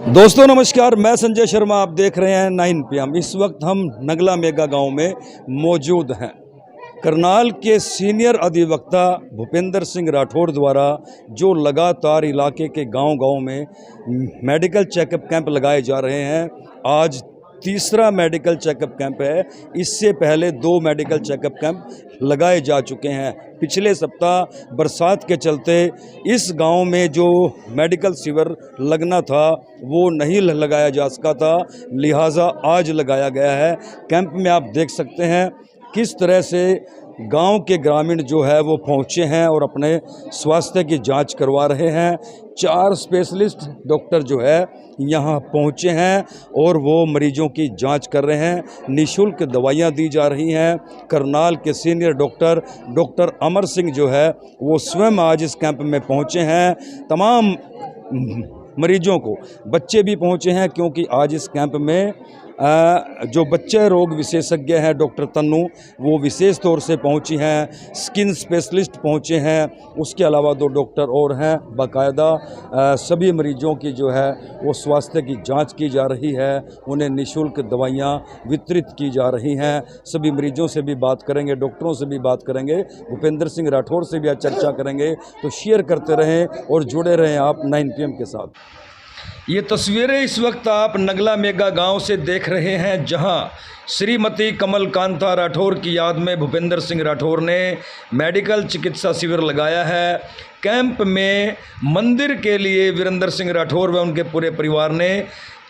दोस्तों नमस्कार, मैं संजय शर्मा। आप देख रहे हैं 9 PM। इस वक्त हम नगला मेगा गांव में मौजूद हैं। करनाल के सीनियर अधिवक्ता भूपेंद्र सिंह राठौर द्वारा जो लगातार इलाके के गांव-गांव में मेडिकल चेकअप कैंप लगाए जा रहे हैं, आज तीसरा मेडिकल चेकअप कैंप है। इससे पहले 2 मेडिकल चेकअप कैंप लगाए जा चुके हैं। पिछले सप्ताह बरसात के चलते इस गांव में जो मेडिकल शिविर लगना था वो नहीं लगाया जा सका था, लिहाजा आज लगाया गया है। कैंप में आप देख सकते हैं किस तरह से गांव के ग्रामीण जो है वो पहुंचे हैं और अपने स्वास्थ्य की जांच करवा रहे हैं। 4 स्पेशलिस्ट डॉक्टर जो है यहां पहुंचे हैं और वो मरीजों की जांच कर रहे हैं। निःशुल्क दवाइयां दी जा रही हैं। करनाल के सीनियर डॉक्टर अमर सिंह जो है वो स्वयं आज इस कैंप में पहुंचे हैं। तमाम मरीजों को, बच्चे भी पहुंचे हैं क्योंकि आज इस कैंप में जो बच्चे रोग विशेषज्ञ हैं डॉक्टर तन्नू, वो विशेष तौर से पहुंची हैं। स्किन स्पेशलिस्ट पहुंचे हैं। उसके अलावा 2 डॉक्टर और हैं। बाकायदा सभी मरीजों की जो है वो स्वास्थ्य की जांच की जा रही है। उन्हें निःशुल्क दवाइयां वितरित की जा रही हैं। सभी मरीजों से भी बात करेंगे, डॉक्टरों से भी बात करेंगे, भूपेंद्र सिंह राठौर से भी आज चर्चा करेंगे। तो शेयर करते रहें और जुड़े रहें आप 9 PM के साथ। ये तस्वीरें इस वक्त आप नगला मेगा गांव से देख रहे हैं, जहां श्रीमती कमल कांता राठौर की याद में भूपेंद्र सिंह राठौर ने मेडिकल चिकित्सा शिविर लगाया है। कैंप में मंदिर के लिए वीरेंद्र सिंह राठौर व उनके पूरे परिवार ने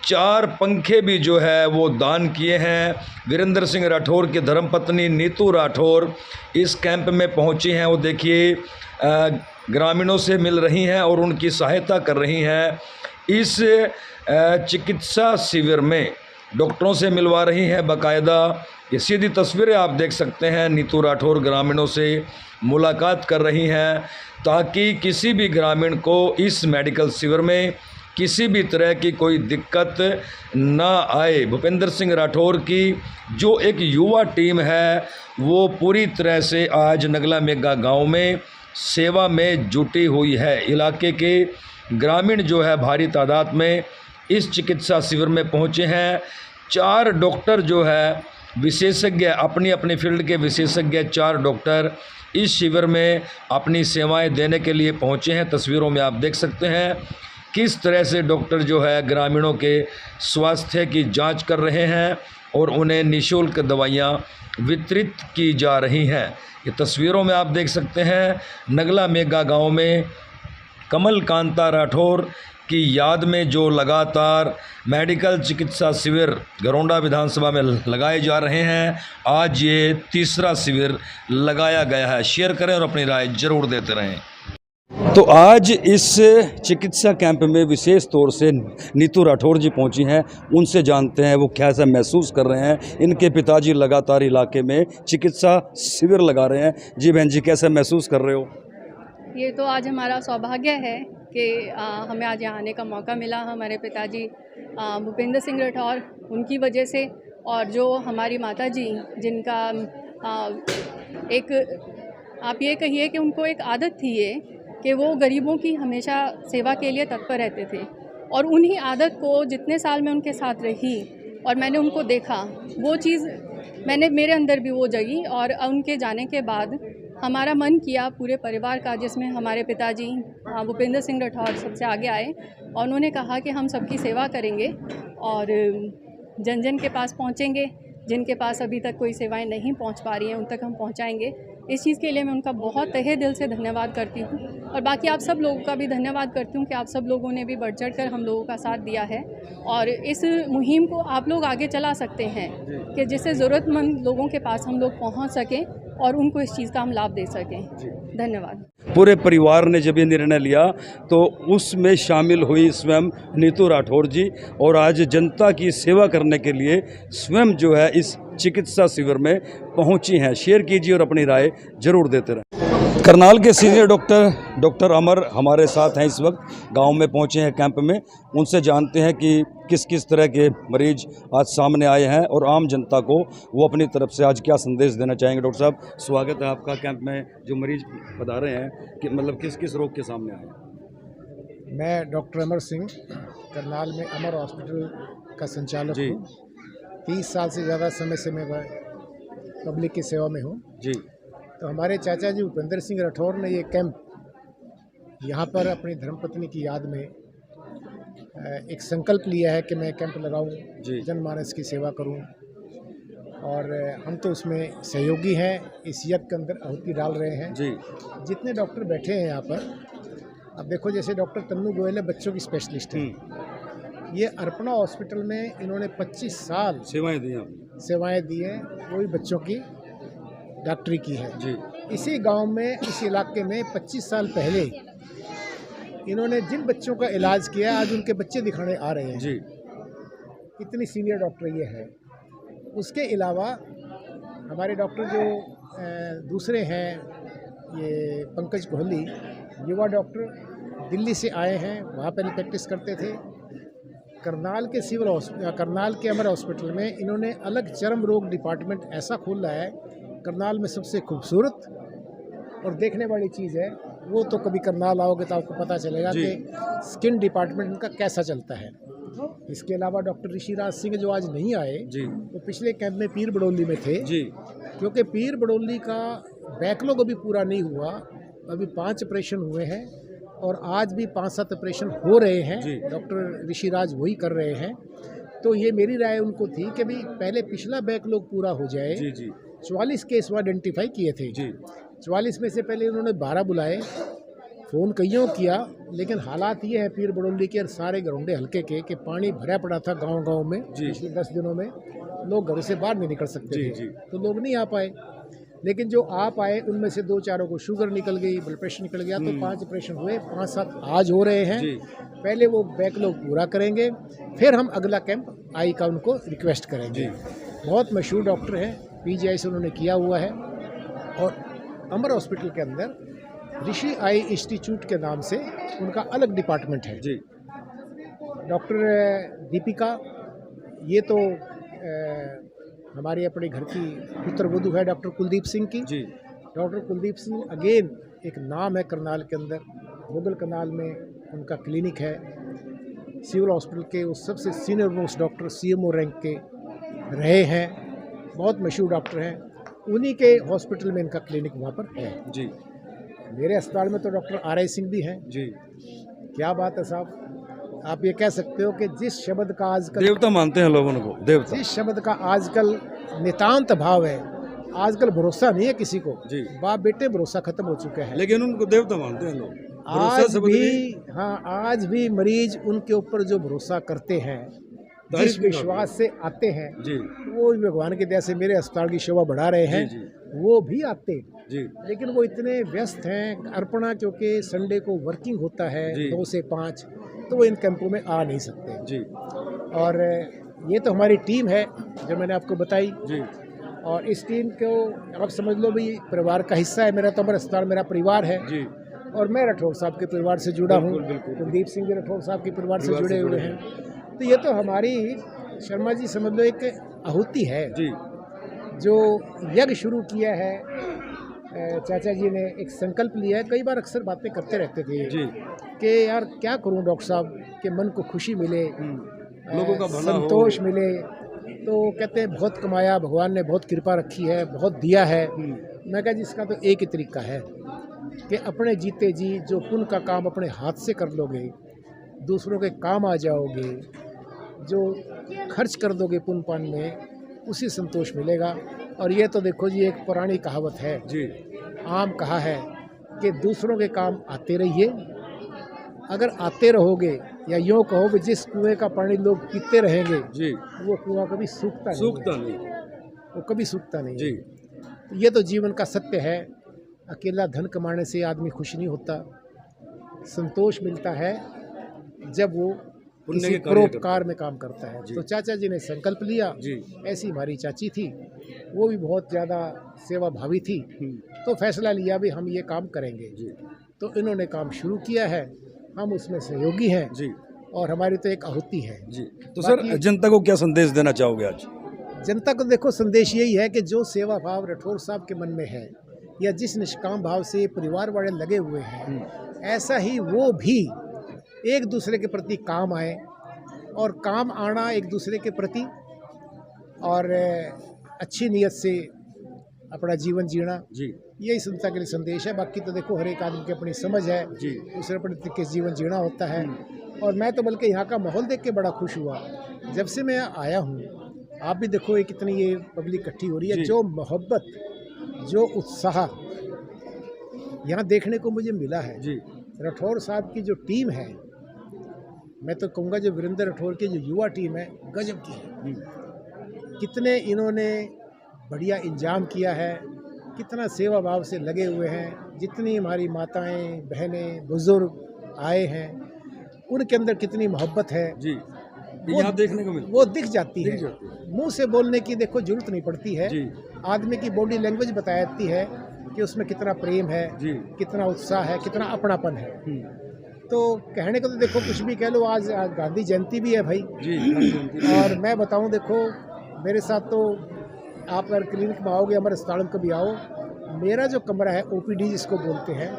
4 पंखे भी जो है वो दान किए हैं। वीरेंद्र सिंह राठौर की धर्मपत्नी नीतू राठौर इस कैंप में पहुंची हैं। वो देखिए ग्रामीणों से मिल रही हैं और उनकी सहायता कर रही हैं। इस चिकित्सा शिविर में डॉक्टरों से मिलवा रही हैं। बाकायदा ये सीधी तस्वीरें आप देख सकते हैं। नीतू राठौर ग्रामीणों से मुलाकात कर रही हैं ताकि किसी भी ग्रामीण को इस मेडिकल शिविर में किसी भी तरह की कोई दिक्कत ना आए। भूपेंद्र सिंह राठौर की जो एक युवा टीम है वो पूरी तरह से आज नगला मेगा गांव में सेवा में जुटी हुई है। इलाके के ग्रामीण जो है भारी तादाद में इस चिकित्सा शिविर में पहुंचे हैं। 4 डॉक्टर जो है विशेषज्ञ, अपनी अपनी फील्ड के विशेषज्ञ 4 डॉक्टर इस शिविर में अपनी सेवाएं देने के लिए पहुंचे हैं। तस्वीरों में आप देख सकते हैं किस तरह से डॉक्टर जो है ग्रामीणों के स्वास्थ्य की जांच कर रहे हैं और उन्हें निःशुल्क दवाइयां वितरित की जा रही हैं। ये तस्वीरों में आप देख सकते हैं नगला मेगा गांव में कमल कांता राठौर की याद में जो लगातार मेडिकल चिकित्सा शिविर गरोंडा विधानसभा में लगाए जा रहे हैं, आज ये तीसरा शिविर लगाया गया है। शेयर करें और अपनी राय जरूर देते रहें। तो आज इस चिकित्सा कैंप में विशेष तौर से नीतू राठौर जी पहुंची हैं। उनसे जानते हैं वो कैसा महसूस कर रहे हैं। इनके पिताजी लगातार इलाके में चिकित्सा शिविर लगा रहे हैं। जी बहन जी, कैसा महसूस कर रहे हो? ये तो आज हमारा सौभाग्य है कि हमें आज यहाँ आने का मौका मिला। हमारे पिताजी भूपेंद्र सिंह राठौर, उनकी वजह से, और जो हमारी माता जी जिनका एक आप ये कहिए कि उनको एक आदत थी ये कि वो गरीबों की हमेशा सेवा के लिए तत्पर रहते थे, और उन्हीं आदत को जितने साल में उनके साथ रही और मैंने उनको देखा, वो चीज़ मेरे अंदर भी वो जगी। और उनके जाने के बाद हमारा मन किया पूरे परिवार का, जिसमें हमारे पिताजी भूपेंद्र सिंह राठौर सबसे आगे आए और उन्होंने कहा कि हम सबकी सेवा करेंगे और जन जन के पास पहुंचेंगे। जिनके पास अभी तक कोई सेवाएं नहीं पहुंच पा रही हैं उन तक हम पहुंचाएंगे। इस चीज़ के लिए मैं उनका बहुत तहे दिल से धन्यवाद करती हूं, और बाकी आप सब लोगों का भी धन्यवाद करती हूं कि आप सब लोगों ने भी बढ़ चढ़ कर हम लोगों का साथ दिया है, और इस मुहिम को आप लोग आगे चला सकते हैं कि जिससे ज़रूरतमंद लोगों के पास हम लोग पहुँच सकें और उनको इस चीज़ का हम लाभ दे सकें। धन्यवाद। पूरे परिवार ने जब ये निर्णय लिया तो उसमें शामिल हुई स्वयं नीतू राठौर जी, और आज जनता की सेवा करने के लिए स्वयं जो है इस चिकित्सा शिविर में पहुंची हैं। शेयर कीजिए और अपनी राय जरूर देते रहें। करनाल के सीनियर डॉक्टर अमर हमारे साथ हैं। इस वक्त गांव में पहुंचे हैं कैंप में। उनसे जानते हैं कि किस किस तरह के मरीज आज सामने आए हैं और आम जनता को वो अपनी तरफ से आज क्या संदेश देना चाहेंगे। डॉक्टर साहब, स्वागत है आपका कैंप में। जो मरीज बता रहे हैं कि मतलब किस किस रोग के सामने आए हैं? मैं डॉक्टर अमर सिंह करनाल में अमर हॉस्पिटल का संचालक जी। हूँ। 30 साल से ज़्यादा समय से मैं पब्लिक की सेवा में हूँ। जी तो हमारे चाचा जी भूपेंद्र सिंह राठौर ने ये कैंप यहाँ पर अपनी धर्मपत्नी की याद में एक संकल्प लिया है कि मैं कैंप लगाऊं, जी। जनमानस की सेवा करूं, और हम तो उसमें सहयोगी हैं, इस यज्ञ के अंदर आहुति डाल रहे हैं। जी जितने डॉक्टर बैठे हैं यहाँ पर, अब देखो जैसे डॉक्टर तन्नू गोयल है, बच्चों की स्पेशलिस्ट है। ये अर्पणा हॉस्पिटल में इन्होंने 25 साल सेवाएं दी आपने। सेवाएं दी हैं, वो भी बच्चों की डॉक्टरी की है। जी इसी गांव में, इस इलाके में 25 साल पहले इन्होंने जिन बच्चों का इलाज किया, आज उनके बच्चे दिखाने आ रहे हैं। जी इतनी सीनियर डॉक्टर ये है। उसके अलावा हमारे डॉक्टर जो दूसरे हैं, ये पंकज कोहली, युवा डॉक्टर दिल्ली से आए हैं, वहाँ पहले प्रैक्टिस करते थे। करनाल के अमर हॉस्पिटल में इन्होंने अलग चर्म रोग डिपार्टमेंट ऐसा खोला है, करनाल में सबसे खूबसूरत और देखने वाली चीज़ है। वो तो कभी करनाल आओगे तो आपको पता चलेगा जी। कि स्किन डिपार्टमेंट इनका कैसा चलता है। इसके अलावा डॉक्टर ऋषिराज सिंह जो आज नहीं आए, जी वो पिछले कैंप में पीर बड़ौली में थे। जी क्योंकि पीर बड़ौली का बैकलॉग अभी पूरा नहीं हुआ, अभी 5 ऑपरेशन हुए हैं और आज भी 5-7 ऑपरेशन हो रहे हैं। जी। डॉक्टर ऋषिराज वही कर रहे हैं। तो ये मेरी राय उनको थी कि भाई पहले पिछला बैकलॉग पूरा हो जाए। जी जी 44 केस वो आइडेंटिफाई किए थे। जी 44 में से पहले उन्होंने 12 बुलाए, फ़ोन कईयों किया, लेकिन हालात ये है पीर बड़ौली के और सारे गरौंडे हल्के के कि पानी भरा पड़ा था गांव-गांव में। जी। पिछले 10 दिनों में लोग घरों से बाहर नहीं निकल सकते जी, थे। जी। तो लोग नहीं आ पाए, लेकिन जो आ पाए उनमें से 2-4 को शुगर निकल गई, ब्लड प्रेशर निकल गया। तो 5 ऑपरेशन हुए, 5-7 आज हो रहे हैं। जी। पहले वो बैकलॉग पूरा करेंगे, फिर हम अगला कैंप आई का उनको रिक्वेस्ट करेंगे। जी। बहुत मशहूर डॉक्टर हैं, पीजीआई से उन्होंने किया हुआ है। और अमर हॉस्पिटल के अंदर ऋषि आई इंस्टीट्यूट के नाम से उनका अलग डिपार्टमेंट है। जी डॉक्टर दीपिका, ये तो हमारे अपने घर की पुत्रवधू है डॉक्टर कुलदीप सिंह की। जी डॉक्टर कुलदीप सिंह अगेन एक नाम है करनाल के अंदर। मुगल करनाल में उनका क्लिनिक है। सिविल हॉस्पिटल के वो सबसे senior most doctor, CMO rank के रहे हैं, बहुत मशहूर डॉक्टर हैं। उन्हीं के हॉस्पिटल में इनका क्लिनिक वहाँ पर है। जी मेरे अस्पताल में तो डॉक्टर आर.आई. सिंह भी हैं। जी क्या बात है साहब, आप ये कह सकते हो कि जिस शब्द का आजकल देवता मानते हैं लोगों को, देवता। जिस शब्द का आजकल नितांत भाव है, आजकल भरोसा नहीं है किसी को। जी। बाप बेटे भरोसा खत्म हो चुका है। लेकिन उनको देवता मानते हैं लोग। भरोसा आज शब्द भी, हाँ, आज भी मरीज उनके ऊपर जो भरोसा करते हैं, तारीफ जिस भी करते विश्वास से आते हैं, जी वो भी भगवान की दया से मेरे अस्पताल की शोभा बढ़ा रहे हैं। जी, वो भी आते, जी लेकिन वो इतने व्यस्त हैं। अर्पणा क्योंकि संडे को वर्किंग होता है जी। 2 से 5, तो वो इन कैंपों में आ नहीं सकते। जी और ये तो हमारी टीम है जो मैंने आपको बताई। जी और इस टीम को आप समझ लो भी परिवार का हिस्सा है। मेरा तो अमर अस्पताल मेरा परिवार है। जी और मैं राठौर साहब के परिवार से जुड़ा हूँ। बिल्कुल, बिल्कुल। कुलदीप सिंह भी राठौर साहब के परिवार से परिवार से जुड़े हुए जुड़े हैं। तो ये तो हमारी, शर्मा जी समझ लो, एक आहुति है। जी जो यज्ञ शुरू किया है, चाचा जी ने एक संकल्प लिया है। कई बार अक्सर बातें करते रहते थे जी कि यार क्या करूं डॉक्टर साहब, कि मन को खुशी मिले, लोगों का भला हो। संतोष मिले। तो कहते हैं बहुत कमाया, भगवान ने बहुत कृपा रखी है, बहुत दिया है। मैं कहा जिसका तो एक ही तरीका है कि अपने जीते जी जो पुण्य का काम अपने हाथ से कर लोगे, दूसरों के काम आ जाओगे, जो खर्च कर दोगे पुण्य पान में, उसी संतोष मिलेगा। और ये तो देखो जी, एक पुरानी कहावत है, जी आम कहा है कि दूसरों के काम आते रहिए। अगर आते रहोगे, या यूँ कहो कि जिस कुएं का पानी लोग पीते रहेंगे, जी वो कुआं कभी सूखता नहीं सूखता है। नहीं। वो कभी सूखता नहीं जी है। ये तो जीवन का सत्य है। अकेला धन कमाने से आदमी खुश नहीं होता। संतोष मिलता है जब वो पुण्य किसी के कार्य परोपकार में काम करता है। जी। तो चाचा जी ने संकल्प लिया। जी ऐसी हमारी चाची थी, वो भी बहुत ज़्यादा सेवा भावी थी। तो फैसला लिया भी हम ये काम करेंगे। जी तो इन्होंने काम शुरू किया है, हम उसमें सहयोगी हैं। जी और हमारी तो एक आहुति है। जी तो सर, बाकी- जनता को क्या संदेश देना चाहोगे आज? जनता को देखो, संदेश यही है कि जो सेवा भाव राठौर साहब के मन में है, या जिस निष्काम भाव से परिवार वाले लगे हुए हैं, ऐसा ही वो भी एक दूसरे के प्रति काम आए और काम आना एक दूसरे के प्रति और अच्छी नीयत से अपना जीवन जीना, जी यही संस्था के लिए संदेश है। बाकी तो देखो हर एक आदमी की अपनी समझ है, जी दूसरे प्रति किस जीवन जीना होता है। और मैं तो बल्कि यहाँ का माहौल देख के बड़ा खुश हुआ जब से मैं आया हूँ। आप भी देखो ये कितनी ये पब्लिक इकट्ठी हो रही है, जी। जो मोहब्बत, जो उत्साह यहाँ देखने को मुझे मिला है। जी राठौर साहब की जो टीम है, मैं तो कहूँगा जो वीरेंद्र राठौर की जो युवा टीम है, गजब की है। कितने इन्होंने बढ़िया इंतजाम किया है, कितना सेवा भाव से लगे हुए हैं। जितनी हमारी माताएं, बहनें, बुजुर्ग आए हैं, उनके अंदर कितनी मोहब्बत है, जी वो यहाँ देखने को मिलता वो दिख जाती दिख है। जाती है। मुंह से बोलने की देखो जरूरत नहीं पड़ती है, जी आदमी की बॉडी लैंग्वेज बता देती है कि उसमें कितना प्रेम है, जी कितना उत्साह है, कितना अपनापन है। हम्म, तो कहने को तो देखो कुछ भी कह लो, आज गांधी जयंती भी है भाई। जी और मैं बताऊं, देखो मेरे साथ तो आप अगर क्लिनिक में आओगे, हमारे अस्पताल में कभी आओ, मेरा जो कमरा है ओपीडी जिसको बोलते हैं,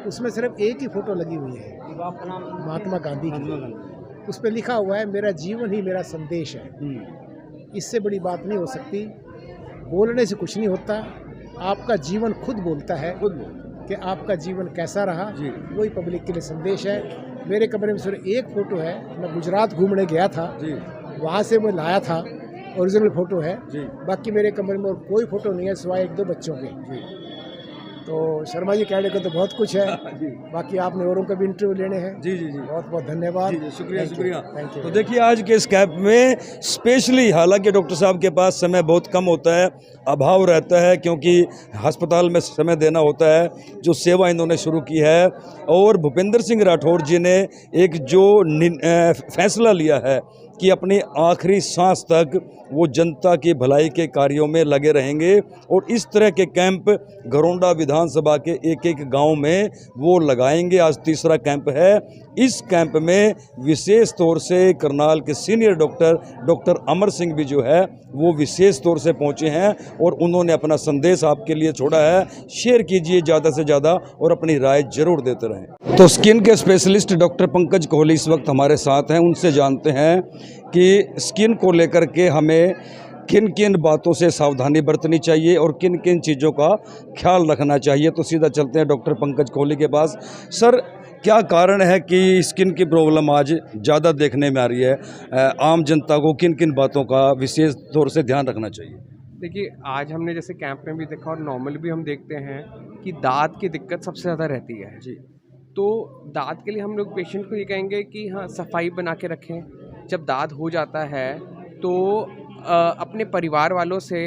उसमें सिर्फ एक ही फ़ोटो लगी हुई है, महात्मा गांधी की। उस पर लिखा हुआ है मेरा जीवन ही मेरा संदेश है। इससे बड़ी बात नहीं हो सकती। बोलने से कुछ नहीं होता, आपका जीवन खुद बोलता है कि आपका जीवन कैसा रहा। जी। वही पब्लिक के लिए संदेश है। मेरे कमरे में सिर्फ एक फ़ोटो है, मैं गुजरात घूमने गया था, जी वहाँ से मैं लाया था, ओरिजिनल फ़ोटो है। जी बाकी मेरे कमरे में और कोई फ़ोटो नहीं है सिवाय एक दो बच्चों के। जी तो शर्मा जी कहने को तो बहुत कुछ है, जी बाकी आपने औरों का भी इंटरव्यू लेने हैं। जी जी जी बहुत बहुत धन्यवाद। जी, शुक्रिया Thank you, शुक्रिया। thank you। तो देखिए आज के इस कैंप में स्पेशली, हालांकि डॉक्टर साहब के पास समय बहुत कम होता है, अभाव रहता है, क्योंकि अस्पताल में समय देना होता है, जो सेवा इन्होंने शुरू की है। और भूपेंद्र सिंह राठौर जी ने एक जो फैसला लिया है कि अपनी आखिरी सांस तक वो जनता की भलाई के कार्यों में लगे रहेंगे, और इस तरह के कैंप घरौंडा विधानसभा के एक एक गांव में वो लगाएंगे। आज तीसरा कैंप है। इस कैंप में विशेष तौर से करनाल के सीनियर डॉक्टर अमर सिंह भी जो है वो विशेष तौर से पहुंचे हैं, और उन्होंने अपना संदेश आपके लिए छोड़ा है। शेयर कीजिए ज़्यादा से ज़्यादा और अपनी राय जरूर देते रहें। तो स्किन के स्पेशलिस्ट डॉक्टर पंकज कोहली इस वक्त हमारे साथ हैं। उनसे जानते हैं कि स्किन को लेकर के हमें किन किन बातों से सावधानी बरतनी चाहिए और किन किन चीज़ों का ख्याल रखना चाहिए। तो सीधा चलते हैं डॉक्टर पंकज कोहली के पास। सर, क्या कारण है कि स्किन की प्रॉब्लम आज ज़्यादा देखने में आ रही है? आम जनता को किन किन बातों का विशेष तौर से ध्यान रखना चाहिए? देखिए, आज हमने जैसे कैंप में भी देखा और नॉर्मल भी हम देखते हैं कि दांत की दिक्कत सबसे ज़्यादा रहती है। जी तो दांत के लिए हम लोग पेशेंट को ये कहेंगे कि हाँ, सफाई बना के रखें। जब दांत हो जाता है तो अपने परिवार वालों से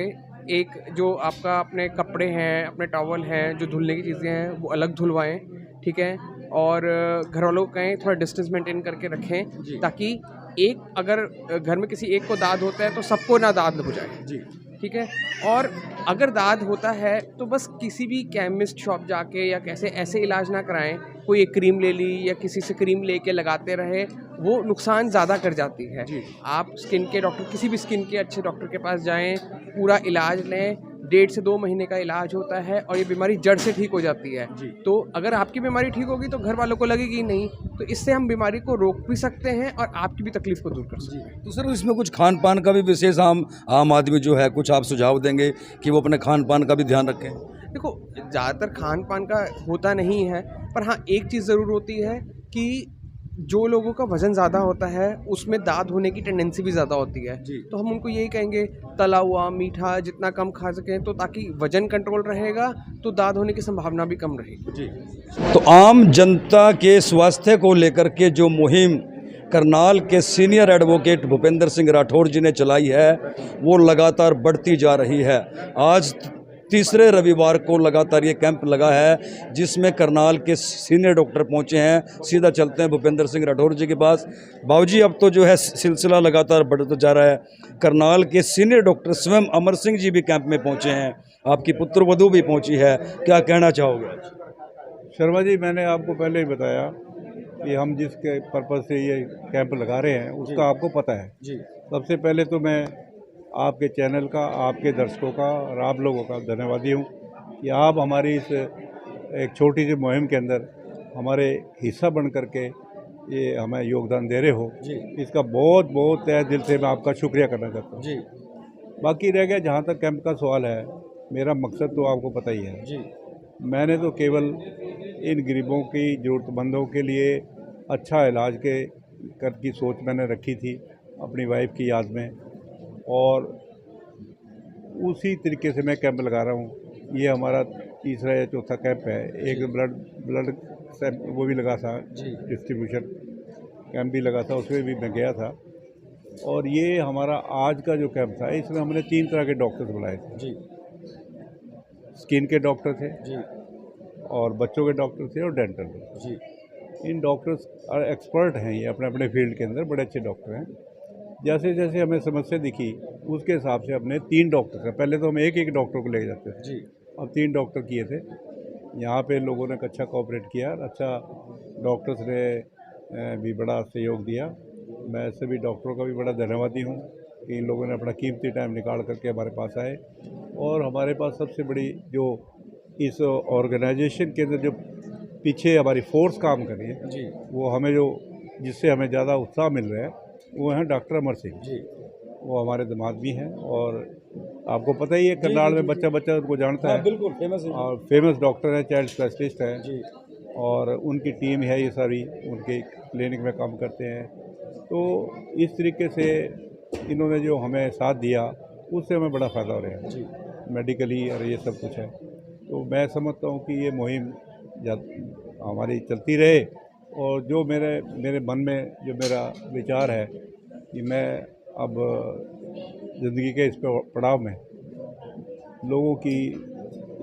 एक जो आपका अपने कपड़े हैं, अपने टॉवल हैं, जो धुलने की चीज़ें हैं वो अलग धुलवाएं, ठीक है। और घर वालों को कहें थोड़ा डिस्टेंस मेंटेन करके रखें, ताकि एक अगर घर में किसी एक को दाद होता है तो सबको ना दाद हो जाए, जी ठीक है। और अगर दाद होता है तो बस किसी भी केमिस्ट शॉप जाके या कैसे ऐसे इलाज ना कराएं। कोई एक क्रीम ले ली या किसी से क्रीम लेके लगाते रहे, वो नुकसान ज़्यादा कर जाती है। आप स्किन के डॉक्टर, किसी भी स्किन के अच्छे डॉक्टर के पास जाएं, पूरा इलाज लें। 1.5 से 2 महीने का इलाज होता है और ये बीमारी जड़ से ठीक हो जाती है। तो अगर आपकी बीमारी ठीक होगी तो घर वालों को लगेगी नहीं, तो इससे हम बीमारी को रोक भी सकते हैं और आपकी भी तकलीफ को दूर कर सकते हैं। तो सर, इसमें कुछ खान पान का भी विशेष आम आदमी जो है कुछ आप सुझाव देंगे कि वो अपने खान पान का भी ध्यान रखें? देखो, ज़्यादातर खान पान का होता नहीं है, पर हाँ एक चीज़ ज़रूर होती है कि जो लोगों का वज़न ज़्यादा होता है उसमें दाद होने की टेंडेंसी भी ज़्यादा होती है। तो हम उनको यही कहेंगे तला हुआ मीठा जितना कम खा सकें, तो ताकि वज़न कंट्रोल रहेगा तो दाद होने की संभावना भी कम रहेगी। तो आम जनता के स्वास्थ्य को लेकर के जो मुहिम करनाल के सीनियर एडवोकेट भूपेंद्र सिंह राठौर जी ने चलाई है वो लगातार बढ़ती जा रही है। आज तीसरे रविवार को लगातार ये कैंप लगा है जिसमें करनाल के सीनियर डॉक्टर पहुंचे हैं। सीधा चलते हैं भूपेंद्र सिंह राठौर जी के पास। बाबूजी, अब तो जो है सिलसिला लगातार बढ़ता जा रहा है। करनाल के सीनियर डॉक्टर स्वयं अमर सिंह जी भी कैंप में पहुंचे हैं, आपकी पुत्र वधू भी पहुंची है, क्या कहना चाहोगे? शर्मा जी, मैंने आपको पहले ही बताया कि हम जिसके पर्पज़ से ये कैंप लगा रहे हैं उसका आपको पता है। जी सबसे पहले तो मैं आपके चैनल का, आपके दर्शकों का और आप लोगों का धन्यवादी हूँ कि आप हमारी इस एक छोटी सी मुहिम के अंदर हमारे हिस्सा बन करके ये हमें योगदान दे रहे हो, जी इसका बहुत बहुत तहे दिल से मैं आपका शुक्रिया करना चाहता हूँ। जी बाकी रह गया जहाँ तक कैंप का सवाल है, मेरा मकसद तो आपको पता ही है। जी मैंने तो केवल इन गरीबों की ज़रूरतमंदों के लिए अच्छा इलाज की सोच मैंने रखी थी अपनी वाइफ की याद में, और उसी तरीके से मैं कैंप लगा रहा हूँ। ये हमारा तीसरा या चौथा कैंप है। एक ब्लड वो भी लगा था, जी डिस्ट्रीब्यूशन कैंप भी लगा था, उसमें भी मैं गया था। और ये हमारा आज का जो कैंप था, इसमें हमने 3 तरह के डॉक्टर्स बुलाए थे। जी स्किन के डॉक्टर थे, जी और बच्चों के डॉक्टर थे, और डेंटल थे। जी इन डॉक्टर्स एक्सपर्ट हैं, ये अपने अपने फील्ड के अंदर बड़े अच्छे डॉक्टर हैं। जैसे जैसे हमें समस्या दिखी उसके हिसाब से हमने 3 डॉक्टर थे। पहले तो हम एक एक डॉक्टर को ले जाते थे, जी अब 3 डॉक्टर किए थे। यहाँ पे लोगों ने अच्छा कोऑपरेट किया, अच्छा डॉक्टर्स ने भी बड़ा सहयोग दिया। मैं सभी डॉक्टरों का भी बड़ा धन्यवादी हूँ कि इन लोगों ने अपना कीमती टाइम निकाल करके हमारे पास आए। और हमारे पास सबसे बड़ी जो इस ऑर्गेनाइजेशन के अंदर जो पीछे हमारी फोर्स काम कर रही है, जी वो हमें जिससे हमें ज़्यादा उत्साह मिल रहा है, वो हैं डॉक्टर अमर सिंह। जी वो हमारे दामाद भी हैं, और आपको पता ही है करनाल में बच्चा बच्चा उनको जानता हाँ है, बिल्कुल फेमस है। और फेमस डॉक्टर हैं, चाइल्ड स्पेशलिस्ट हैं, जी और उनकी टीम है, ये सारी उनके क्लिनिक में काम करते हैं। तो इस तरीके से इन्होंने जो हमें साथ दिया, उससे हमें बड़ा फ़ायदा हो रहा है जी मेडिकली, और ये सब कुछ है। तो मैं समझता हूँ कि ये मुहिम हमारी चलती रहे, और जो मेरे मन में जो मेरा विचार है कि मैं अब ज़िंदगी के इस पड़ाव में लोगों की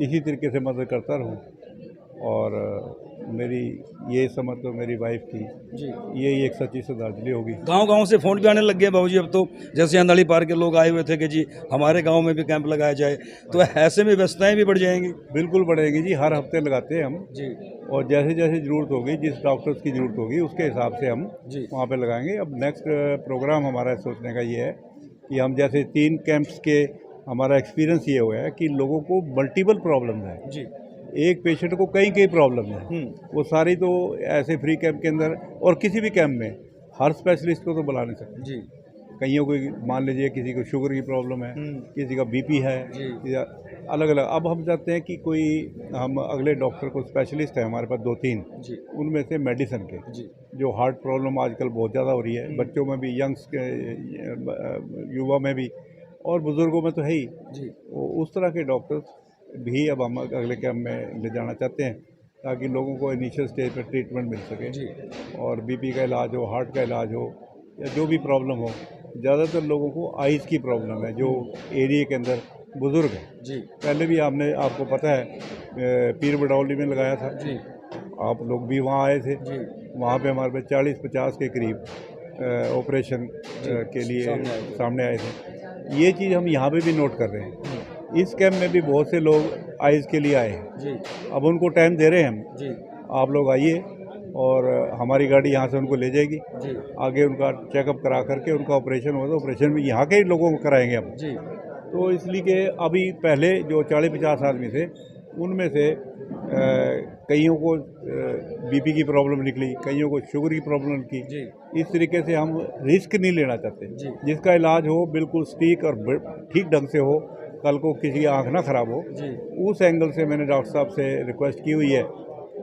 इसी तरीके से मदद करता रहूं। और मेरी ये समझ तो मेरी वाइफ की जी यही एक सच्ची श्रद्धांजलि होगी। गांव-गांव से फ़ोन भी आने लग गए बाबूजी अब तो, जैसे अंधाड़ी पार के लोग आए हुए थे कि जी हमारे गांव में भी कैंप लगाया जाए, तो ऐसे में व्यस्तताएं भी बढ़ जाएंगी। बिल्कुल बढ़ेगी जी, हर हफ्ते लगाते हैं हम, जी और जैसे जैसे ज़रूरत होगी, जिस डॉक्टर्स की ज़रूरत होगी उसके हिसाब से हम जी वहाँ पे लगाएंगे। अब नेक्स्ट प्रोग्राम हमारा सोचने का ये है कि हम जैसे 3 कैंप्स के हमारा एक्सपीरियंस ये हुआ है कि लोगों को मल्टीपल प्रॉब्लम है, जी एक पेशेंट को कई प्रॉब्लम है, वो सारी तो ऐसे फ्री कैंप के अंदर और किसी भी कैंप में हर स्पेशलिस्ट को तो बुला नहीं सकते। जी कईयों को मान लीजिए किसी को शुगर की प्रॉब्लम है, किसी का बीपी है, या अलग अलग। अब हम चाहते हैं कि कोई हम अगले डॉक्टर को, स्पेशलिस्ट है हमारे पास 2-3, जी उनमें से मेडिसिन के, जी जो हार्ट प्रॉब्लम आजकल बहुत ज़्यादा हो रही है, बच्चों में भी, युवा में भी, और बुज़ुर्गों में तो है ही। जी उस तरह के डॉक्टर्स भी अब हम अगले कैंप में ले जाना चाहते हैं, ताकि लोगों को इनिशियल स्टेज पर ट्रीटमेंट मिल सके, जी और बीपी का इलाज हो, हार्ट का इलाज हो, या जो भी प्रॉब्लम हो। ज़्यादातर लोगों को आइज़ की प्रॉब्लम है, जो एरिया के अंदर बुज़ुर्ग हैं। जी पहले भी आपको पता है पीर बडौली में लगाया था, जी आप लोग भी वहाँ आए थे। जी वहाँ पे हमारे पास 40-50 के करीब ऑपरेशन के लिए सामने आए थे। ये चीज़ हम यहाँ पे भी नोट कर रहे हैं। इस कैंप में भी बहुत से लोग आइज़ के लिए आए हैं। जी अब उनको टाइम दे रहे हैं हम, जी आप लोग आइए, और हमारी गाड़ी यहाँ से उनको ले जाएगी। जी आगे उनका चेकअप करा करके उनका ऑपरेशन होगा, तो ऑपरेशन भी यहाँ के ही लोगों को कराएंगे हम। जी तो इसलिए कि अभी पहले जो 40-50 आदमी थे, उनमें से कईयों को बीपी की प्रॉब्लम निकली, कईयों को शुगर की प्रॉब्लम की। जी इस तरीके से हम रिस्क नहीं लेना चाहते। जी जिसका इलाज हो बिल्कुल सटीक और ठीक ढंग से हो, कल को किसी की आँख ना ख़राब हो, जी उस एंगल से मैंने डॉक्टर साहब से रिक्वेस्ट की हुई है।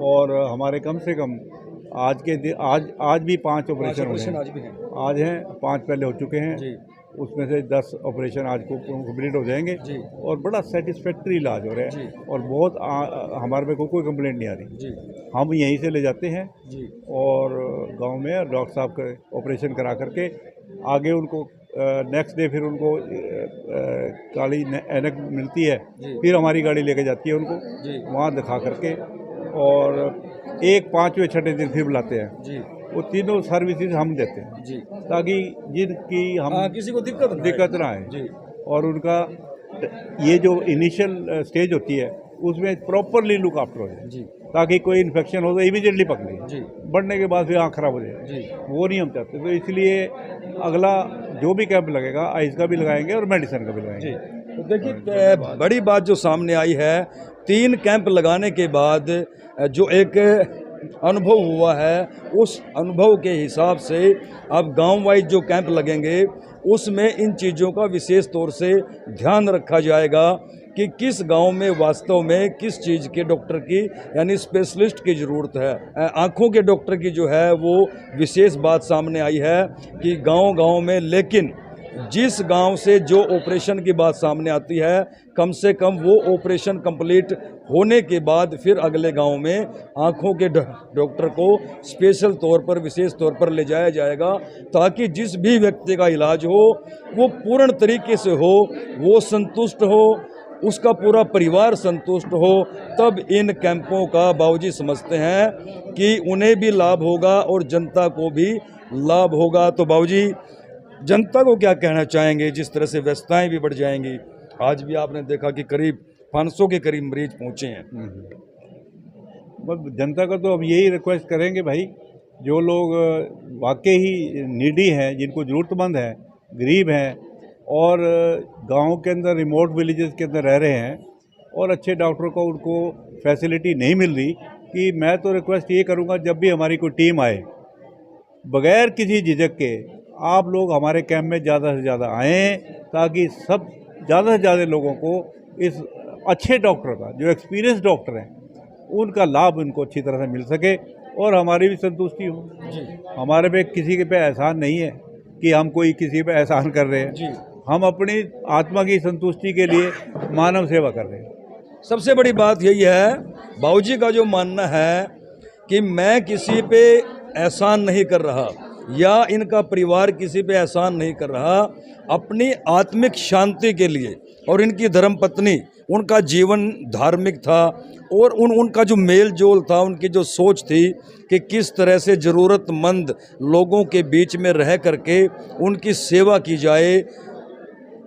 और हमारे कम से कम आज भी 5 ऑपरेशन हुए हैं। आज भी हैं। आज हैं 5 पहले हो चुके हैं, जी उसमें से 10 ऑपरेशन आज को कंप्लीट हो जाएंगे, जी और बड़ा सेटिस्फैक्ट्री इलाज हो रहा जी है, और बहुत हमारे में कोई कंप्लेंट नहीं आ रही। जी हम यहीं से ले जाते हैं, जी और गांव में डॉक्टर साहब का ऑपरेशन करा करके आगे उनको नेक्स्ट डे फिर उनको काली ऐनक मिलती है, जी फिर हमारी गाड़ी लेके जाती है उनको जी वहाँ दिखा करके, और एक 5वें 6ठे दिन फिर बुलाते हैं। जी वो तीनों सर्विसेज हम देते हैं, जी ताकि जिनकी हम किसी को दिक्कत ना आए, जी और उनका ये जो इनिशियल स्टेज होती है उसमें प्रॉपरली लुक आफ्टर हो जाए, जी ताकि कोई इन्फेक्शन हो तो इमीडिएटली पकड़े, जी बढ़ने के बाद फिर आँख खराब हो जाए, जी वो नहीं हम चाहते। तो इसलिए अगला जो भी कैंप लगेगा, आइज़ का भी लगाएंगे और मेडिसिन का भी लगाएंगे। जी तो देखिए बड़ी बात जो सामने आई है, 3 कैंप लगाने के बाद जो एक अनुभव हुआ है, उस अनुभव के हिसाब से अब गांव वाइज जो कैंप लगेंगे उसमें इन चीज़ों का विशेष तौर से ध्यान रखा जाएगा कि किस गांव में वास्तव में किस चीज़ के डॉक्टर की यानी स्पेशलिस्ट की ज़रूरत है। आँखों के डॉक्टर की जो है वो विशेष बात सामने आई है कि गांव-गांव में, लेकिन जिस गांव से जो ऑपरेशन की बात सामने आती है कम से कम वो ऑपरेशन कंप्लीट होने के बाद फिर अगले गांव में आँखों के डॉक्टर को स्पेशल तौर पर, विशेष तौर पर ले जाया जाएगा ताकि जिस भी व्यक्ति का इलाज हो वो पूर्ण तरीके से हो, वो संतुष्ट हो, उसका पूरा परिवार संतुष्ट हो। तब इन कैंपों का बाबूजी समझते हैं कि उन्हें भी लाभ होगा और जनता को भी लाभ होगा। तो बाबूजी, जनता को क्या कहना चाहेंगे जिस तरह से व्यस्तताएं भी बढ़ जाएंगी? आज भी आपने देखा कि करीब 500 के करीब मरीज पहुंचे हैं। बस जनता का तो अब यही रिक्वेस्ट करेंगे भाई, जो लोग वाकई ही नीडी हैं, जिनको ज़रूरतमंद हैं, गरीब हैं और गांव के अंदर, रिमोट विलेजेस के अंदर रह रहे हैं और अच्छे डॉक्टर को उनको फैसिलिटी नहीं मिल रही, कि मैं तो रिक्वेस्ट ये करूंगा जब भी हमारी कोई टीम आए, बगैर किसी झिझक के आप लोग हमारे कैंप में ज़्यादा से ज़्यादा आएँ ताकि सब ज़्यादा से ज़्यादा लोगों को इस अच्छे डॉक्टर का, जो एक्सपीरियंस डॉक्टर हैं, उनका लाभ उनको अच्छी तरह से मिल सके और हमारी भी संतुष्टि हो। हमारे पे किसी के पे एहसान नहीं है कि हम कोई किसी पे एहसान कर रहे हैं, हम अपनी आत्मा की संतुष्टि के लिए मानव सेवा कर रहे हैं। सबसे बड़ी बात यही है, बाबूजी का जो मानना है कि मैं किसी पे एहसान नहीं कर रहा या इनका परिवार किसी पे एहसान नहीं कर रहा, अपनी आत्मिक शांति के लिए। और इनकी धर्मपत्नी, उनका जीवन धार्मिक था और उनका जो मेल जोल था, उनकी जो सोच थी कि किस तरह से ज़रूरतमंद लोगों के बीच में रह करके उनकी सेवा की जाए,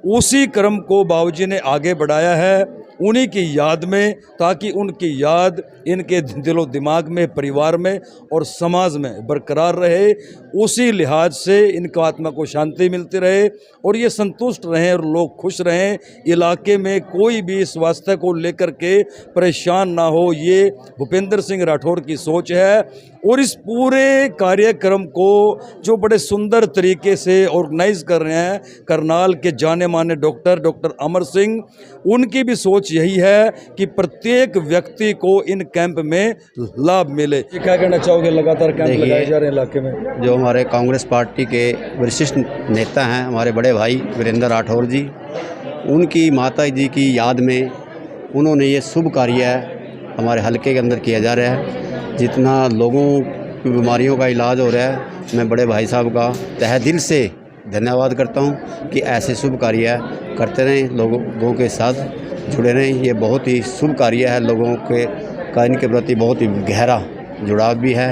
उसी क्रम को बाबूजी ने आगे बढ़ाया है उन्हीं की याद में, ताकि उनकी याद इनके दिलो दिमाग में, परिवार में और समाज में बरकरार रहे। उसी लिहाज से इनको आत्मा को शांति मिलती रहे और ये संतुष्ट रहें और लोग खुश रहें। इलाके में कोई भी स्वास्थ्य को लेकर के परेशान ना हो, ये भूपेंद्र सिंह राठौर की सोच है। और इस पूरे कार्यक्रम को जो बड़े सुंदर तरीके से ऑर्गेनाइज कर रहे हैं करनाल के जाने माने डॉक्टर अमर सिंह, उनकी भी सोच यही है कि प्रत्येक व्यक्ति को इन कैंप में लाभ मिले। क्या कहना चाहोगे? लगातार कैंप लगाए जा रहे हैं इलाके में। जो हमारे कांग्रेस पार्टी के वरिष्ठ नेता हैं, हमारे बड़े भाई वीरेंद्र राठौर जी, उनकी माता जी की याद में उन्होंने ये शुभ कार्य हमारे हलके के अंदर किया जा रहा है। जितना लोगों की बीमारियों का इलाज हो रहा है, मैं बड़े भाई साहब का तहे दिल से धन्यवाद करता हूं कि ऐसे शुभ कार्य करते रहें, लोगों के साथ जुड़े रहें। ये बहुत ही शुभ कार्य है, लोगों के का इनके प्रति बहुत ही गहरा जुड़ाव भी है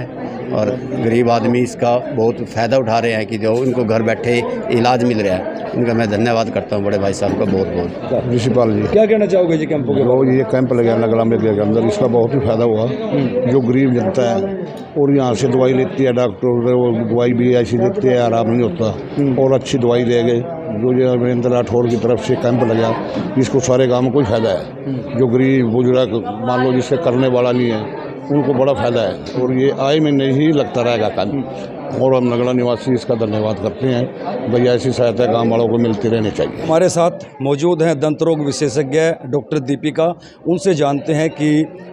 और गरीब आदमी इसका बहुत फ़ायदा उठा रहे हैं कि जो उनको घर बैठे इलाज मिल रहा है। इनका मैं धन्यवाद करता हूँ बड़े भाई साहब का बहुत बहुत। ऋषिपाल जी, क्या कहना चाहोगे जी कैंपों के? ये कैंप लगा नगला में के अंदर, इसका बहुत ही फायदा हुआ। जो गरीब जनता है और यहाँ से दवाई लेती है, डॉक्टर वो दवाई भी ऐसी देते हैं, आराम नहीं होता और अच्छी दवाई देंगे। जो ये वीरेंद्र राठौर की तरफ से कैंप लगा, इसको सारे गाँव में कोई फायदा है। जो गरीब बुजुर्ग मान लो जिससे करने वाला नहीं है, उनको बड़ा फायदा है और ये आय में नहीं लगता रहेगा काम। और हम नगला निवासी इसका धन्यवाद करते हैं। भैया ऐसी सहायता गाँव वालों को मिलती रहनी चाहिए। हमारे साथ मौजूद हैं दंत रोग विशेषज्ञ डॉक्टर दीपिका। उनसे जानते हैं कि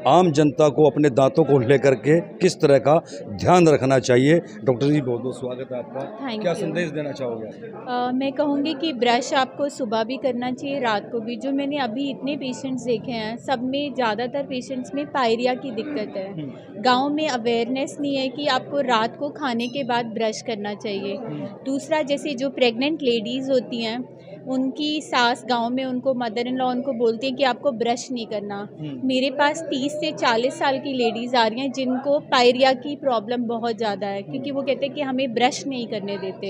आम जनता को अपने दांतों को लेकर के किस तरह का ध्यान रखना चाहिए। डॉक्टर जी, बहुत बहुत स्वागत है आपका। क्या संदेश देना चाहोगे? मैं कहूँगी कि ब्रश आपको सुबह भी करना चाहिए, रात को भी। जो मैंने अभी इतने पेशेंट्स देखे हैं, सब में ज़्यादातर पेशेंट्स में पायरिया की दिक्कत है। गांव में अवेयरनेस नहीं है कि आपको रात को खाने के बाद ब्रश करना चाहिए। दूसरा, जैसे जो प्रेग्नेंट लेडीज़ होती हैं, उनकी सास गांव में उनको मदर इन लॉ उनको बोलती हैं कि आपको ब्रश नहीं करना। मेरे पास 30 से 40 साल की लेडीज़ आ रही हैं जिनको पायरिया की प्रॉब्लम बहुत ज़्यादा है, क्योंकि वो कहते हैं कि हमें ब्रश नहीं करने देते।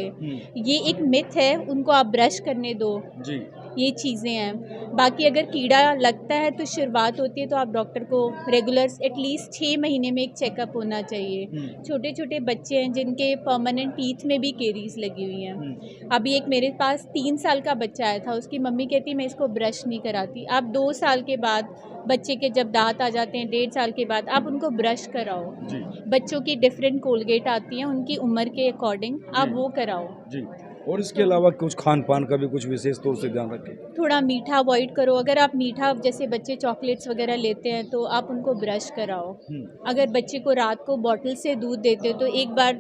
ये एक मिथ है, उनको आप ब्रश करने दो। जी, ये चीज़ें हैं। बाकी अगर कीड़ा लगता है तो शुरुआत होती है तो आप डॉक्टर को रेगुलर एटलीस्ट 6 महीने में एक चेकअप होना चाहिए। छोटे छोटे बच्चे हैं जिनके परमानेंट टीथ में भी केरीज लगी हुई हैं। अभी एक मेरे पास 3 साल का बच्चा आया था, उसकी मम्मी कहती मैं इसको ब्रश नहीं कराती। आप 2 साल के बाद बच्चे के जब दांत आ जाते हैं, 1.5 साल के बाद आप उनको ब्रश कराओ। बच्चों की डिफरेंट कोलगेट आती हैं, उनकी उम्र के अकॉर्डिंग आप वो कराओ। जी। और इसके अलावा कुछ खान पान का भी कुछ विशेष तौर से ध्यान रखें। थोड़ा मीठा अवॉइड करो। अगर आप मीठा, जैसे बच्चे चॉकलेट्स वगैरह लेते हैं तो आप उनको ब्रश कराओ। अगर बच्चे को रात को बॉटल से दूध देते हो तो एक बार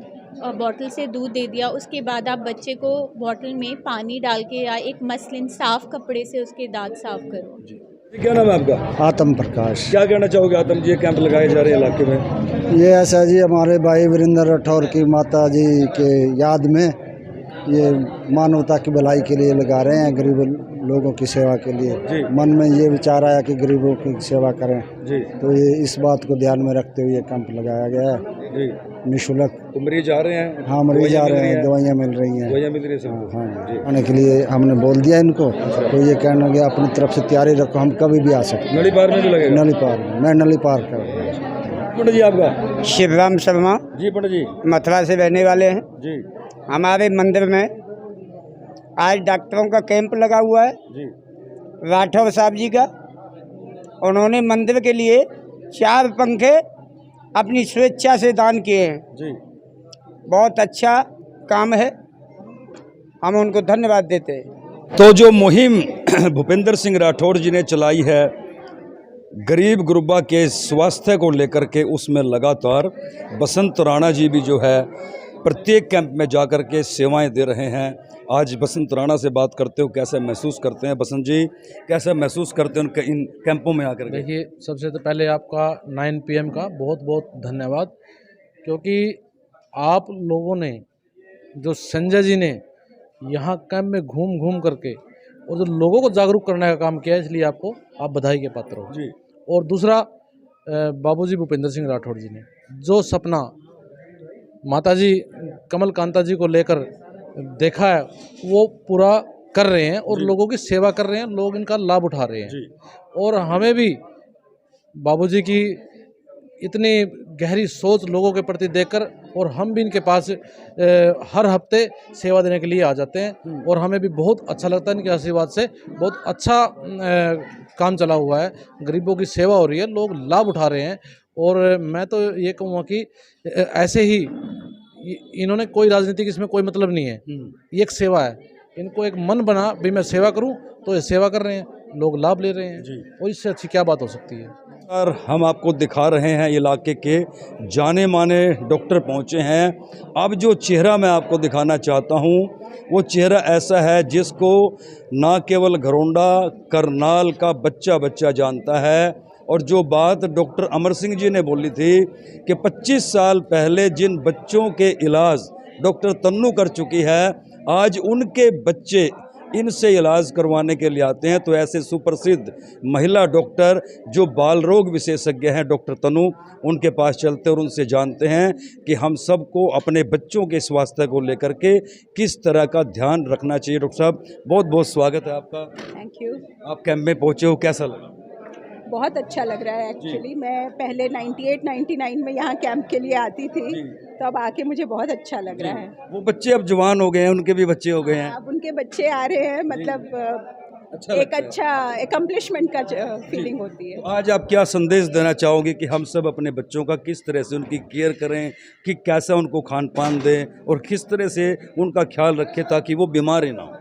बॉटल से दूध दे दिया, उसके बाद आप बच्चे को बॉटल में पानी डाल के या एक मसलिन साफ़ कपड़े से उसके दांत साफ करो। जी, क्या नाम है आपका? आतम प्रकाश। क्या कहना चाहोगे आतम जी, ये कैंप लगाए जा रहे हैं इलाके में? ये ऐसा जी हमारे भाई वीरेंद्र राठौर की माता जी के याद में ये मानवता की भलाई के लिए लगा रहे हैं, गरीब लोगों की सेवा के लिए। मन में ये विचार आया कि गरीबों की सेवा करें जी, तो ये इस बात को ध्यान में रखते हुए कैंप लगाया गया है जी, निःशुल्क। तो मरीज आ रहे हैं? हाँ, मरीज आ रहे हैं, दवाइयाँ मिल रही हैं। दवाइयाँ मिल रही हैं? हाँ, आने के लिए हमने बोल दिया इनको, तो ये कहना कि अपनी तरफ से तैयारी रखो, हम कभी भी आ सकते। नली पार में भी लगेगा? नली पार, मैं नली पार कर। पंडित जी आपका? शिवराम शर्मा जी। पंडित जी मथुरा से रहने वाले हैं जी। हमारे मंदिर में आज डॉक्टरों का कैंप लगा हुआ है जी, राठौर साहब जी का। उन्होंने मंदिर के लिए 4 पंखे अपनी स्वेच्छा से दान किए हैं जी। बहुत अच्छा काम है, हम उनको धन्यवाद देते हैं। तो जो मुहिम भूपेंद्र सिंह राठौर जी ने चलाई है गरीब गुरबा के स्वास्थ्य को लेकर के, उसमें लगातार बसंत राणा जी भी जो है प्रत्येक कैंप में जाकर के सेवाएं दे रहे हैं। आज बसंत राणा से बात करते हो, कैसे महसूस करते हैं बसंत जी, कैसे महसूस करते हैं उनके इन कैंपों में आकर के? देखिए, सबसे तो पहले आपका 9 PM का बहुत बहुत धन्यवाद, क्योंकि आप लोगों ने, जो संजय जी ने यहाँ कैंप में घूम घूम करके और जो लोगों को जागरूक करने का काम किया है, इसलिए आपको आप बधाई के पात्र हो जी। और दूसरा, बाबूजी भूपेंद्र सिंह राठौर जी ने जो सपना माताजी कमल कांता जी को लेकर देखा है वो पूरा कर रहे हैं और लोगों की सेवा कर रहे हैं, लोग इनका लाभ उठा रहे हैं जी। और हमें भी बाबूजी की इतनी गहरी सोच लोगों के प्रति देखकर, और हम भी इनके पास हर हफ्ते सेवा देने के लिए आ जाते हैं और हमें भी बहुत अच्छा लगता है। इनके आशीर्वाद से बहुत अच्छा काम चला हुआ है, गरीबों की सेवा हो रही है, लोग लाभ उठा रहे हैं। और मैं तो ये कहूँगा कि ऐसे ही इन्होंने कोई राजनीति, इसमें कोई मतलब नहीं है, ये एक सेवा है। इनको एक मन बना भी मैं सेवा करूं, तो ये सेवा कर रहे हैं, लोग लाभ ले रहे हैं, और इससे अच्छी क्या बात हो सकती है। और हम आपको दिखा रहे हैं इलाके के जाने माने डॉक्टर पहुंचे हैं। अब जो चेहरा मैं आपको दिखाना चाहता हूं वो चेहरा ऐसा है जिसको ना केवल घरोंडा करनाल का बच्चा बच्चा जानता है। और जो बात डॉक्टर अमर सिंह जी ने बोली थी कि 25 साल पहले जिन बच्चों के इलाज डॉक्टर तन्नू कर चुकी है, आज उनके बच्चे इनसे इलाज करवाने के लिए आते हैं। तो ऐसे सुप्रसिद्ध महिला डॉक्टर जो बाल रोग विशेषज्ञ हैं डॉक्टर तन्नू, उनके पास चलते और उनसे जानते हैं कि हम सबको अपने बच्चों के स्वास्थ्य को लेकर के किस तरह का ध्यान रखना चाहिए। डॉक्टर साहब, बहुत बहुत स्वागत है आपका। Thank you. आप कैंप में पहुँचे हो, कैसा लगा? बहुत अच्छा लग रहा है एक्चुअली। मैं पहले 98-99 में यहाँ कैंप के लिए आती थी, तो अब आके मुझे बहुत अच्छा लग रहा है। वो बच्चे अब जवान हो गए हैं, उनके भी बच्चे हो गए हैं, अब उनके बच्चे आ रहे हैं, मतलब एक अच्छा एकम्प्लिशमेंट का फीलिंग होती है। तो आज आप क्या संदेश देना चाहोगे कि हम सब अपने बच्चों का किस तरह से उनकी केयर करें, कि कैसा उनको खान पान दें और किस तरह से उनका ख्याल रखें ताकि वो बीमार ना हो?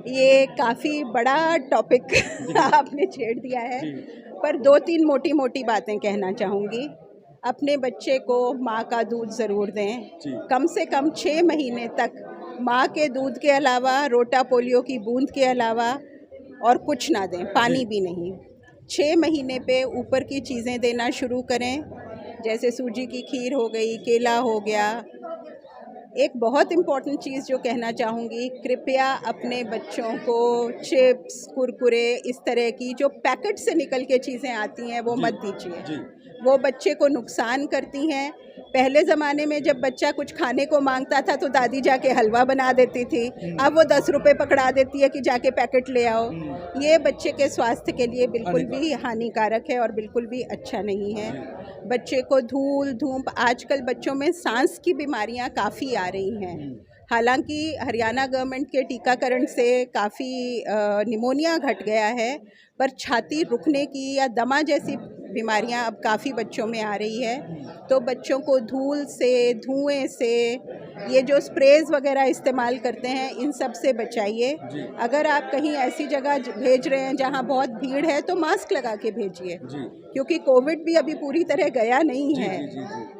ये काफ़ी बड़ा टॉपिक आपने छेड़ दिया है, पर 2-3 मोटी मोटी बातें कहना चाहूँगी। अपने बच्चे को माँ का दूध ज़रूर दें, कम से कम 6 महीने तक माँ के दूध के अलावा, रोटा पोलियो की बूंद के अलावा और कुछ ना दें, पानी भी नहीं। 6 महीने पे ऊपर की चीज़ें देना शुरू करें, जैसे सूजी की खीर हो गई, केला हो गया। एक बहुत इम्पॉर्टेंट चीज़ जो कहना चाहूँगी, कृपया अपने बच्चों को चिप्स, कुरकुरे, इस तरह की जो पैकेट से निकल के चीज़ें आती हैं वो मत दीजिए। वो बच्चे को नुकसान करती हैं। पहले ज़माने में जब बच्चा कुछ खाने को मांगता था तो दादी जाके हलवा बना देती थी, अब वो 10 रुपये पकड़ा देती है कि जाके पैकेट ले आओ। ये बच्चे के स्वास्थ्य के लिए बिल्कुल भी हानिकारक है और बिल्कुल भी अच्छा नहीं है। बच्चे को धूल धूप, आजकल बच्चों में सांस की बीमारियां काफ़ी आ रही हैं। हालांकि हरियाणा गवर्नमेंट के टीकाकरण से काफ़ी निमोनिया घट गया है, पर छाती रुकने की या दमा जैसी बीमारियां अब काफ़ी बच्चों में आ रही है। तो बच्चों को धूल से, धुएं से, ये जो स्प्रेज वगैरह इस्तेमाल करते हैं, इन सब से बचाइए। अगर आप कहीं ऐसी जगह भेज रहे हैं जहां बहुत भीड़ है तो मास्क लगा के भेजिए, क्योंकि कोविड भी अभी पूरी तरह गया नहीं है।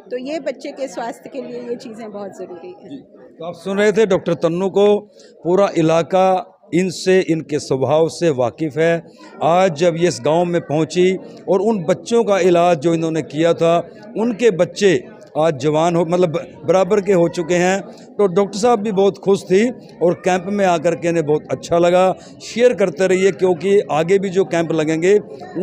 तो ये बच्चे के स्वास्थ्य के लिए ये चीज़ें बहुत ज़रूरी हैं। तो आप सुन रहे थे डॉक्टर तन्नू को। पूरा इलाका इनसे, इनके स्वभाव से वाकिफ़ है। आज जब ये इस गांव में पहुंची और उन बच्चों का इलाज जो इन्होंने किया था, उनके बच्चे आज जवान हो, मतलब बराबर के हो चुके हैं। तो डॉक्टर साहब भी बहुत खुश थी और कैंप में आकर के इन्हें बहुत अच्छा लगा। शेयर करते रहिए, क्योंकि आगे भी जो कैंप लगेंगे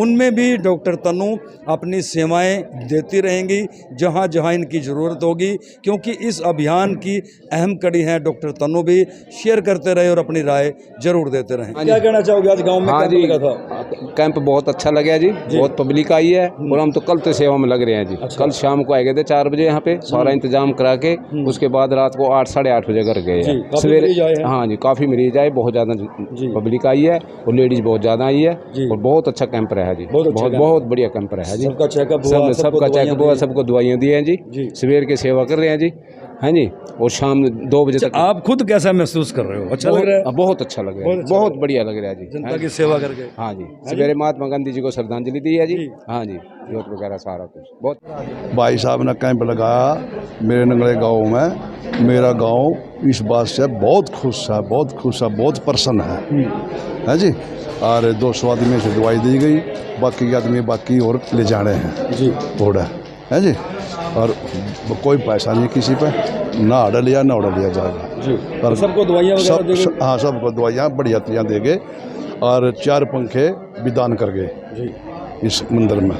उनमें भी डॉक्टर तन्नू अपनी सेवाएं देती रहेंगी जहां जहां इनकी ज़रूरत होगी, क्योंकि इस अभियान की अहम कड़ी है डॉक्टर तन्नू भी। शेयर करते रहे और अपनी राय जरूर देते रहें। क्या कहना चाहोगे, आज गाँव में कैंप लगा था? कैंप बहुत अच्छा लगा जी, बहुत पब्लिक आई है और हम तो कल से सेवा में लग रहे हैं जी। अच्छा। कल शाम को आए गए थे 4 बजे यहाँ पे, सारा इंतजाम करा के उसके बाद रात को 8 साढ़े 8 बजे घर गए हैं। सवेरे हाँ जी, काफ़ी मरीज आए, बहुत ज़्यादा पब्लिक आई है और लेडीज बहुत ज़्यादा आई है और बहुत अच्छा कैंप रहा जी। बहुत बढ़िया कैंप रहा जी। सबका चेकअप हुआ, सबको दवाइयाँ दी हैं जी। सवेर की सेवा कर रहे हैं जी, हाँ जी। और शाम 2 बजे तक। आप खुद कैसा महसूस कर रहे हो? अच्छा लग रहा है? बहुत अच्छा लग रहा है, बहुत बढ़िया लग रहा है जी। जनता की सेवा करके। हाँ जी, सवेरे महात्मा गांधी जी को श्रद्धांजलि दी है जी। हाँ जी, जोत वगैरह सारा कुछ बहुत। भाई साहब ने कैंप लगाया मेरे नंगले गांव में। मेरा गांव इस बात से बहुत खुश है, बहुत प्रसन्न है जी। और 200 आदमी से दवाई दी गई, बाकी आदमी बाकी और ले जाने हैं जी, थोड़ा है जी। और कोई पैसा नहीं किसी पे, ना ऑर्डर लिया ना ऑर्डर लिया जाएगा जी। और सबको दवाइयाँ हाँ, सबको दवाइयाँ बढ़िया देंगे और 4 पंखे भी दान कर गए जी इस मंदिर में।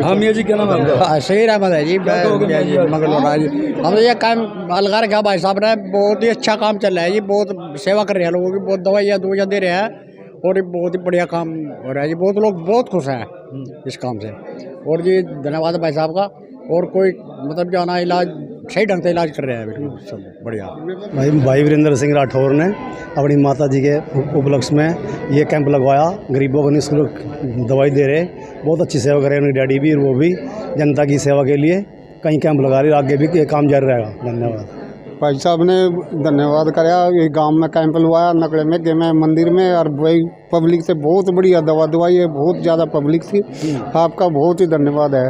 हाँ मियाँ जी, क्या नाम है आपका? सही रहमत है जी, मंगलवार जी। हम ये काम लगा रखा भाई साहब ने, बहुत ही अच्छा काम चल रहा है जी। बहुत सेवा कर रहे हैं लोगों की, बहुत दवाइयाँ दे रहे हैं और ये बहुत ही बढ़िया काम हो रहा है जी। बहुत लोग बहुत खुश हैं इस काम से और जी धन्यवाद भाई साहब का। और कोई मतलब जाना इलाज सही ढंग से इलाज कर रहे हैं, बिल्कुल सब बढ़िया। भाई वीरेंद्र सिंह राठौर ने अपनी माता जी के उपलक्ष्य में ये कैंप लगवाया। गरीबों को निःशुल्क दवाई दे रहे, बहुत अच्छी सेवा कर रहे हैं उनकी डैडी भी और वो भी। जनता की सेवा के लिए कई कैंप लगा रहे, आगे भी ये काम जारी रहेगा। धन्यवाद। भाई साहब ने धन्यवाद कराया, ये गांव में कैंप लगवाया, नकड़े में के में मंदिर में। और भाई पब्लिक से बहुत बढ़िया दवा दवाई है, बहुत ज़्यादा पब्लिक थी। आपका बहुत ही धन्यवाद है।